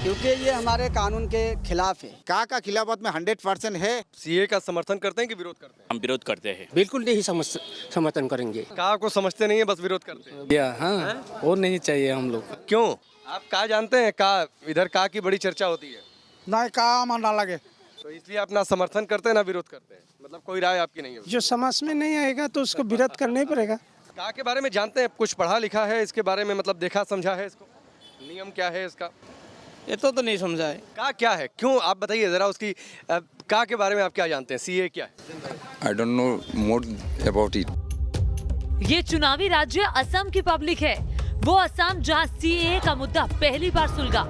क्योंकि ये हमारे कानून के खिलाफ है। का खिलाफत में 100% है। सीए का समर्थन करते हैं कि विरोध करते हैं? हम विरोध करते हैं। बिल्कुल नहीं समर्थन करेंगे। का को समझते नहीं है, बस विरोध करते हैं। हाँ, वो नहीं चाहिए हम लोग। क्यों? आप का जानते हैं? का इधर का की बड़ी चर्चा होती है, ना का माना लगे तो इसलिए आप ना समर्थन करते हैं ना विरोध करते हैं। मतलब कोई राय आपकी नहीं है? जो समझ में नहीं आएगा तो उसको विरोध करना ही पड़ेगा। का के बारे में जानते हैं? कुछ पढ़ा लिखा है इसके बारे में? मतलब देखा समझा है इसको? नियम क्या है इसका? ये तो नहीं समझा है। का क्या है? क्यों आप बताइए जरा उसकी का के बारे में आप क्या जानते हैं? सीए क्या है? I don't know more about it. ये चुनावी राज्य असम की पब्लिक है, वो असम जहां सीएए का मुद्दा पहली बार सुलगा।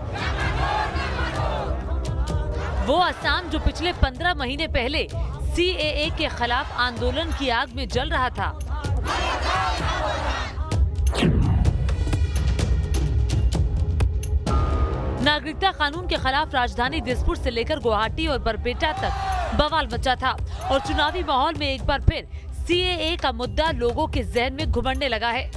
वो असम जो पिछले 15 महीने पहले सीएए के खिलाफ आंदोलन की आग में जल रहा था। नागरिकता कानून के खिलाफ राजधानी दिसपुर से लेकर गुवाहाटी और बरपेटा तक बवाल मचा था और चुनावी माहौल में एक बार फिर सीएए का मुद्दा लोगों के जहन में घुमड़ने लगा है।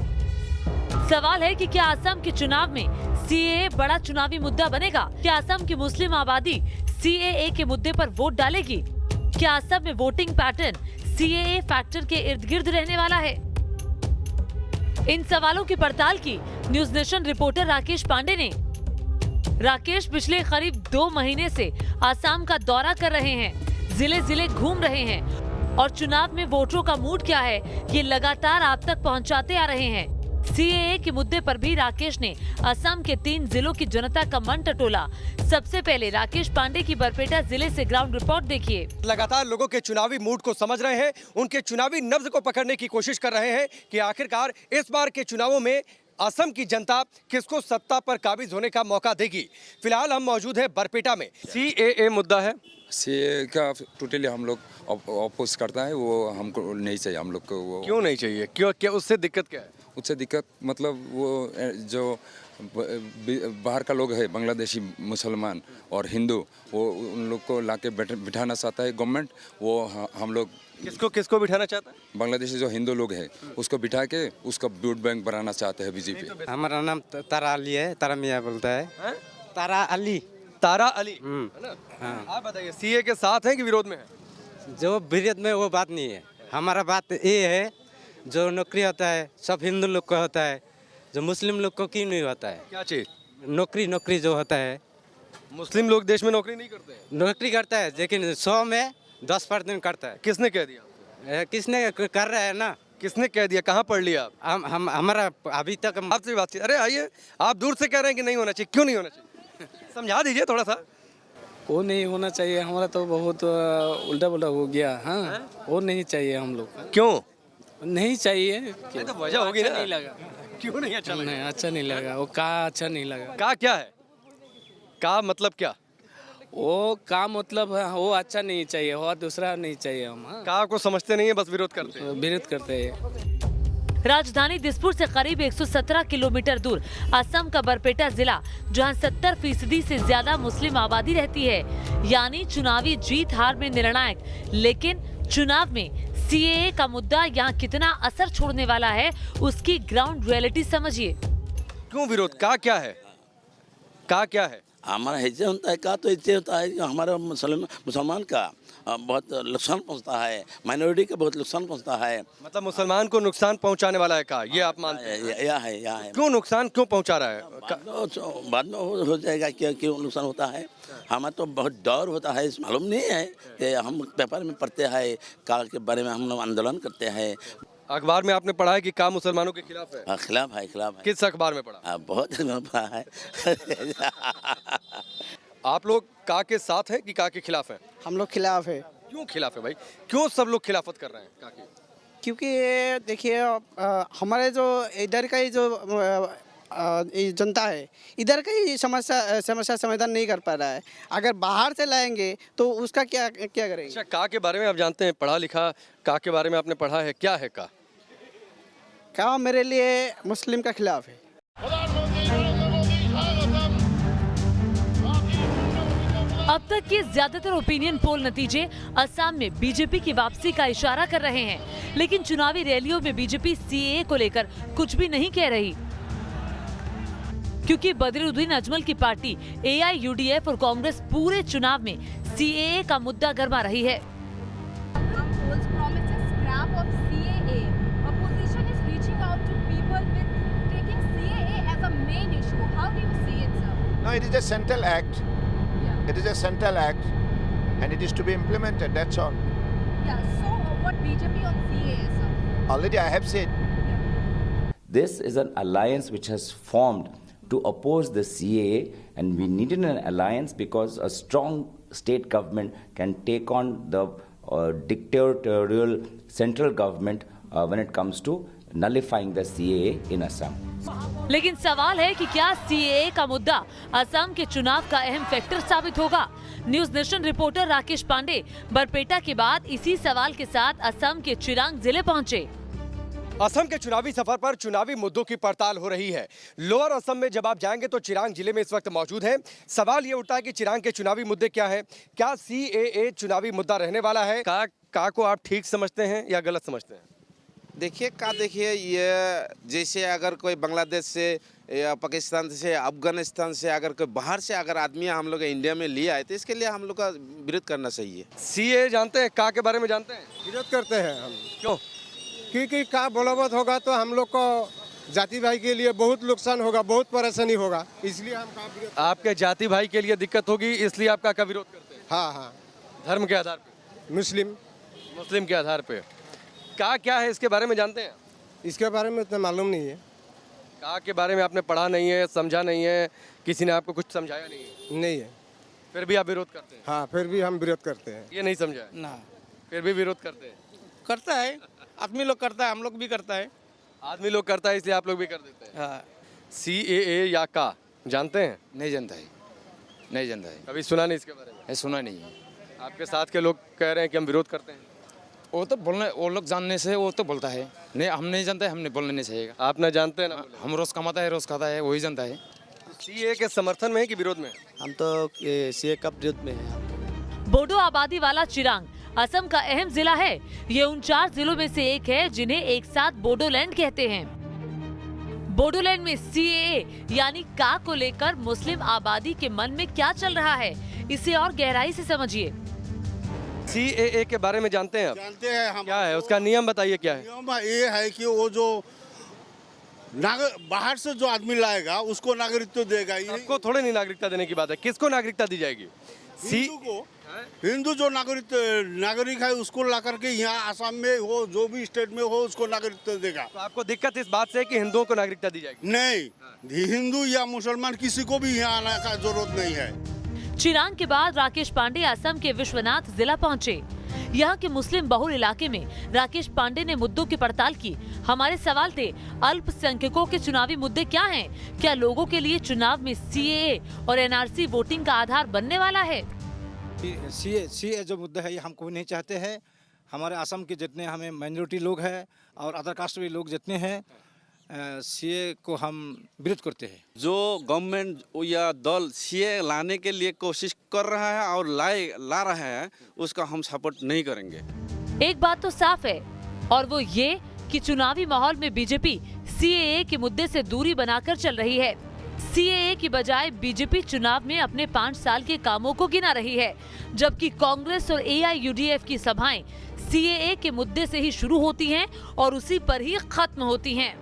सवाल है कि क्या असम के चुनाव में सीएए बड़ा चुनावी मुद्दा बनेगा? क्या असम की मुस्लिम आबादी सीएए के मुद्दे पर वोट डालेगी? क्या असम में वोटिंग पैटर्न सीएए फैक्टर के इर्द गिर्द रहने वाला है? इन सवालों की पड़ताल की News Nation reporter Rakesh Pande ने। राकेश पिछले करीब 2 महीने से आसाम का दौरा कर रहे हैं, जिले जिले घूम रहे हैं और चुनाव में वोटरों का मूड क्या है ये लगातार आप तक पहुंचाते आ रहे हैं। सीएए के मुद्दे पर भी राकेश ने असम के 3 जिलों की जनता का मन टटोला। सबसे पहले राकेश पांडे की बरपेटा जिले से ग्राउंड रिपोर्ट देखिए। लगातार लोगों के चुनावी मूड को समझ रहे हैं, उनके चुनावी नब्ज को पकड़ने की कोशिश कर रहे हैं कि आखिरकार इस बार के चुनावों में असम की जनता किसको सत्ता पर काबिज होने का मौका देगी। फिलहाल हम मौजूद हैं बरपेटा में। सीएए मुद्दा है, सीए का टोटली हम लोग अपोज करता है, वो हमको नहीं चाहिए। हम लोग को वो क्यों नहीं चाहिए? क्यों? क्या उससे दिक्कत क्या है? उससे दिक्कत मतलब वो जो बाहर का लोग है, बांग्लादेशी मुसलमान और हिंदू, वो उन लोग को लाके बिठाना चाहता है गवर्नमेंट। वो हम लोग किसको बिठाना चाहता है? बांग्लादेशी जो हिंदू लोग हैं उसको बिठा के उसका वोट बैंक बनाना चाहते हैं बीजेपी। हमारा नाम तारा अली है, तारा मियाँ बोलता है। तारा अली। तारा अली, है ना? हाँ। आप बताइए, सीए के साथ हैं कि विरोध में है? जो विरोध में वो बात नहीं है। हमारा बात ये है, जो नौकरी होता है सब हिंदू लोग को होता है, जो मुस्लिम लोग को क्यों नहीं होता है? क्या चीज? नौकरी जो होता है। मुस्लिम लोग देश में नौकरी नहीं करते हैं? नौकरी करता है लेकिन 100 में 10% करता है। किसने कह दिया? किसने कर रहा है ना? किसने कह दिया? कहाँ पढ़ लिया आप? हम हमारा अभी तक आपसे बातचीत। अरे आइए, आप दूर से कह रहे हैं कि नहीं होना चाहिए, क्यों नहीं होना चाहिए? समझा दीजिए थोड़ा सा। वो नहीं होना चाहिए, हमारा तो बहुत उल्टा पुल्टा हो गया। हाँ, वो नहीं चाहिए हम लोग। क्यों नहीं चाहिए? तो वजह होगी ना। नहीं लगा। क्यों नहीं अच्छा लगा? नहीं अच्छा नहीं लगा, वो का अच्छा नहीं लगा। का क्या है? का मतलब क्या? वो का मतलब वो अच्छा नहीं चाहिए, वो दूसरा नहीं चाहिए। हम का को समझते नहीं है, बस विरोध करते हैं। विरोध करते हैं। राजधानी दिसपुर से करीब 117 किलोमीटर दूर असम का बरपेटा जिला, जहां 70% से ज्यादा मुस्लिम आबादी रहती है, यानी चुनावी जीत हार में निर्णायक। लेकिन चुनाव में सीएए का मुद्दा यहाँ कितना असर छोड़ने वाला है, उसकी ग्राउंड रियलिटी समझिए। क्यों विरोध? का क्या है? का क्या है? हमारा ऐसे होता है, का तो ऐसे होता है कि हमारा मुसलमान का बहुत नुकसान पहुंचता है, माइनॉरिटी का बहुत नुकसान पहुंचता है। मतलब मुसलमान को नुकसान पहुंचाने वाला है का, ये आप मानते हैं? या है। क्यों नुकसान क्यों पहुंचा रहा है? बाद में हो जाएगा क्यों नुकसान होता है। हमें तो बहुत डर होता है, मालूम नहीं है कि हम पेपर में पढ़ते हैं, का के बारे में हम लोग आंदोलन करते हैं। अखबार में आपने पढ़ा है कि का मुसलमानों के खिलाफ है? खिलाफ है। किस अखबार में पढ़ा? बहुत पढ़ा है। आप लोग का के साथ हैं कि का के खिलाफ हैं? हम लोग खिलाफ है। क्यों खिलाफ है भाई? क्यों सब लोग खिलाफत कर रहे हैं का की? क्योंकि देखिए हमारे जो इधर का ही जो जनता है, इधर का ही समस्या समाधान नहीं कर पा रहा है। अगर बाहर से लाएंगे तो उसका क्या करेंगे? अच्छा, का के बारे में आप जानते हैं, पढ़ा लिखा का के बारे में आपने पढ़ा है, क्या है का? क्या मेरे लिए मुस्लिम का खिलाफ है। अब तक के ज्यादातर ओपिनियन पोल नतीजे असम में बीजेपी की वापसी का इशारा कर रहे हैं, लेकिन चुनावी रैलियों में बीजेपी सीएए को लेकर कुछ भी नहीं कह रही। क्योंकि बदरुद्दीन अजमल की पार्टी AIUDF और कांग्रेस पूरे चुनाव में CAA का मुद्दा गरमा रही है। polls promises scrap of CAA. Opposition is reaching out to people with taking CAA as a main issue. How do you see it, sir? No, it is a central act. Yeah. It is a central act and it is to be implemented, that's all. Yeah. So what BJP on CAA, sir? Already I have said. This is an alliance which has formed to oppose the CAA, and we needed an alliance because a strong state government can take on the dictatorial central government when it comes to nullifying the CAA in Assam. लेकिन सवाल है कि क्या CAA का मुद्दा असम के चुनाव का अहम फैक्टर साबित होगा? News Nation reporter Rakesh Pande Barpeta के बाद इसी सवाल के साथ असम के चिरांग जिले पहुंचे। असम के चुनावी सफर पर चुनावी मुद्दों की पड़ताल हो रही है। लोअर असम में जब आप जाएंगे तो चिरांग जिले में इस वक्त मौजूद है। सवाल ये उठता है कि चिरांग के चुनावी मुद्दे क्या है? क्या CAA चुनावी मुद्दा रहने वाला है? का को आप ठीक समझते हैं या गलत समझते हैं? देखिए ये जैसे अगर कोई बांग्लादेश से या पाकिस्तान से अफगानिस्तान से अगर कोई बाहर से अगर आदमी हम लोग इंडिया में लिया है तो इसके लिए हम लोग का विरोध करना चाहिए। CAA जानते हैं? का के बारे में जानते हैं? विरोध करते हैं हम, क्यों? क्योंकि का बलवत होगा तो हम लोग को जाति भाई के लिए बहुत नुकसान होगा, बहुत परेशानी होगा, इसलिए हम का विरोध। आपके जाति भाई के लिए दिक्कत होगी इसलिए आप का विरोध करते हैं? हाँ, धर्म के आधार पे? मुस्लिम के आधार पे। का क्या है इसके बारे में जानते हैं? इसके बारे में इतना मालूम नहीं है। का के बारे में आपने पढ़ा नहीं है, समझा नहीं है, किसी ने आपको कुछ समझाया नहीं है? नहीं है। फिर भी आप विरोध करते हैं? हाँ, फिर भी हम विरोध करते हैं। ये नहीं समझा ना, फिर भी विरोध करते हैं? करता है आदमी लोग, करता है, हम लोग भी करता है। आदमी लोग करता है इसलिए आप लोग भी कर देते हैं। हाँ। CAA या का जानते हैं? नहीं जानता है, नहीं जानता है, कभी सुना नहीं इसके बारे में? सुना नहीं है। आपके साथ के लोग कह रहे हैं कि हम विरोध करते हैं। वो तो बोलने, वो लोग जानने से वो तो बोलता है, नहीं हम नहीं जानते, हमने बोलने नहीं चाहिए। आप ना जानते हैं ना? हम रोज कमाता है, रोज खाता है, वही जानता है। CAA के समर्थन में है कि विरोध में? हम तो CAA का विरोध में है। बोडो आबादी वाला चिरांग असम का अहम जिला है। ये उन 4 जिलों में से एक है जिन्हें एक साथ बोडोलैंड कहते हैं। बोडोलैंड में CAA यानी का को लेकर मुस्लिम आबादी के मन में क्या चल रहा है, इसे और गहराई से समझिए। CAA के बारे में जानते हैं आप? जानते हैं हम। क्या है उसका नियम, बताइए क्या है? नियम ये है कि वो जो बाहर से जो आदमी लाएगा उसको नागरिकता देगा। सबको थोड़े नहीं नागरिकता देने की बात है, किसको नागरिकता दी जाएगी? हिंदू जो नागरिक है उसको ला करके यहाँ आसाम में हो, जो भी स्टेट में हो, उसको नागरिकता देगा। तो आपको दिक्कत इस बात से है कि हिंदुओं को नागरिकता दी जाएगी? नहीं, हिंदू या मुसलमान किसी को भी यहाँ आने का जरूरत नहीं है। चिरांग के बाद राकेश पांडे असम के विश्वनाथ जिला पहुंचे। यहाँ के मुस्लिम बहुल इलाके में राकेश पांडे ने मुद्दों की पड़ताल की। हमारे सवाल थे, अल्पसंख्यकों के चुनावी मुद्दे क्या हैं? क्या लोगों के लिए चुनाव में CAA और NRC वोटिंग का आधार बनने वाला है? CAA जो मुद्दा है ये हम कोई नहीं चाहते हैं। हमारे असम के जितने हमें माइनॉरिटी लोग हैं और अदर कास्ट के लोग जितने हैं, CAA को हम विरोध करते हैं। जो गवर्नमेंट या दल CAA लाने के लिए कोशिश कर रहा है और ला रहा है, उसका हम सपोर्ट नहीं करेंगे। एक बात तो साफ है और वो ये कि चुनावी माहौल में बीजेपी CAA के मुद्दे से दूरी बनाकर चल रही है। CAA की बजाय बीजेपी चुनाव में अपने 5 साल के कामों को गिना रही है, जबकि कांग्रेस और AIUDF की सभाएं CAA के मुद्दे से ही शुरू होती हैं और उसी पर ही खत्म होती हैं।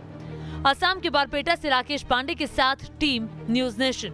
असम के बारपेटा से राकेश पांडे के साथ टीम न्यूज नेशन।